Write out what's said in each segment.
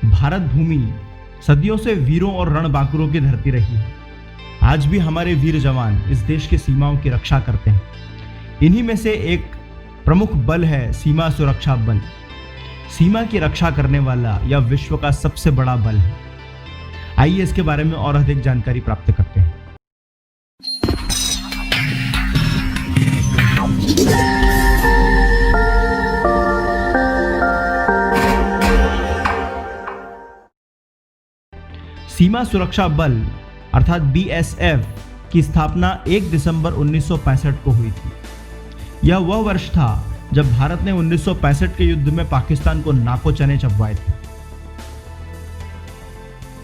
भारत भूमि सदियों से वीरों और रणबांकुरों की धरती रही है। आज भी हमारे वीर जवान इस देश की सीमाओं की रक्षा करते हैं। इन्हीं में से एक प्रमुख बल है सीमा सुरक्षा बल। सीमा की रक्षा करने वाला यह विश्व का सबसे बड़ा बल है। आइए इसके बारे में और अधिक जानकारी प्राप्त करते हैं। सीमा सुरक्षा बल अर्थात बीएसएफ की स्थापना 1 दिसंबर 1965 को हुई थी। यह वह वर्ष था जब भारत ने 1965 के युद्ध में पाकिस्तान को नाको चने चबवाए थे।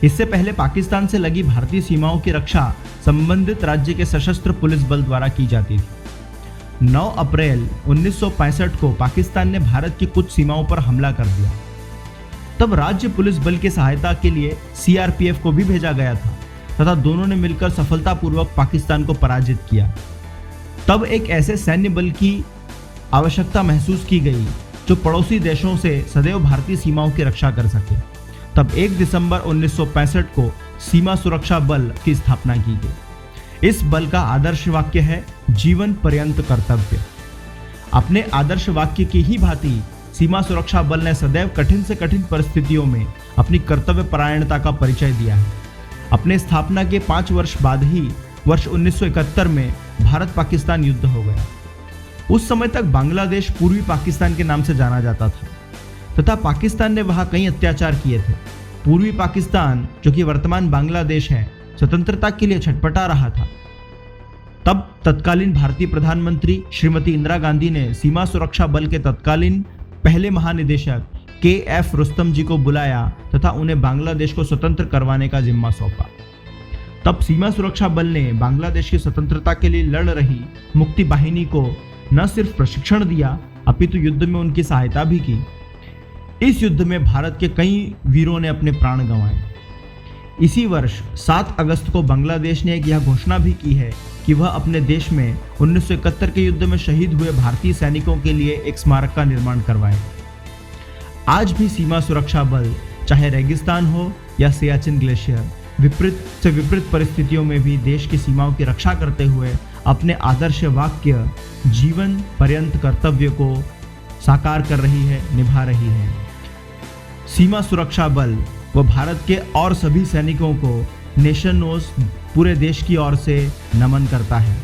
इससे पहले पाकिस्तान से लगी भारतीय सीमाओं की रक्षा संबंधित राज्य के सशस्त्र पुलिस बल द्वारा की जाती थी। 9 अप्रैल 1965 को पाकिस्तान ने भारत की कुछ सीमाओं पर हमला कर दिया। तब राज्य पुलिस बल की सहायता के लिए सीआरपीएफ को भी भेजा गया था तथा दोनों ने मिलकर सफलतापूर्वक पाकिस्तान को पराजित किया। तब एक ऐसे सैन्य बल की आवश्यकता महसूस की गई जो पड़ोसी देशों से सदैव भारतीय सीमाओं की रक्षा कर सके। तब 1 दिसंबर 1965 को सीमा सुरक्षा बल की स्थापना की गई। इस बल का आदर्श वाक्य है जीवन पर्यंत कर्तव्य। अपने आदर्श वाक्य की ही भांति सीमा सुरक्षा बल ने सदैव कठिन से कठिन परिस्थितियों में अपनी कर्तव्य परायणता का परिचय दिया है। अपने स्थापना के 5 वर्ष बाद ही वर्ष 1971 में भारत पाकिस्तान युद्ध हो गया। उस समय तक बांग्लादेश पूर्वी पाकिस्तान के नाम से जाना जाता था तथा पाकिस्तान ने वहां कई अत्याचार किए थे। पूर्वी पाकिस्तान, जो कि वर्तमान बांग्लादेश है, स्वतंत्रता के लिए छटपटा रहा था। तब तत्कालीन भारतीय प्रधानमंत्री श्रीमती इंदिरा गांधी ने सीमा सुरक्षा बल के तत्कालीन पहले महानिदेशक के.एफ. रुस्तम जी को बुलाया तथा उन्हें बांग्लादेश को स्वतंत्र करवाने का जिम्मा सौंपा। तब सीमा सुरक्षा बल ने बांग्लादेश की स्वतंत्रता के लिए लड़ रही मुक्ति बाहिनी को न सिर्फ प्रशिक्षण दिया अपितु युद्ध में उनकी सहायता भी की। इस युद्ध में भारत के कई वीरों ने अपने प्राण गंवाए। इसी वर्ष 7 अगस्त को बांग्लादेश ने यह घोषणा भी की है कि वह अपने देश में 1971 के युद्ध में शहीद हुए भारतीय सैनिकों के लिए एक स्मारक का निर्माण करवाए। आज भी सीमा सुरक्षा बल चाहे रेगिस्तान हो या सियाचिन ग्लेशियर, विपरीत से विपरीत परिस्थितियों में भी देश की सीमाओं की रक्षा करते हुए अपने आदर्श वाक्य जीवन पर्यंत कर्तव्य को साकार कर रही है, निभा रही है। सीमा सुरक्षा बल व भारत के और सभी सैनिकों को नेशन नोज पूरे देश की ओर से नमन करता है।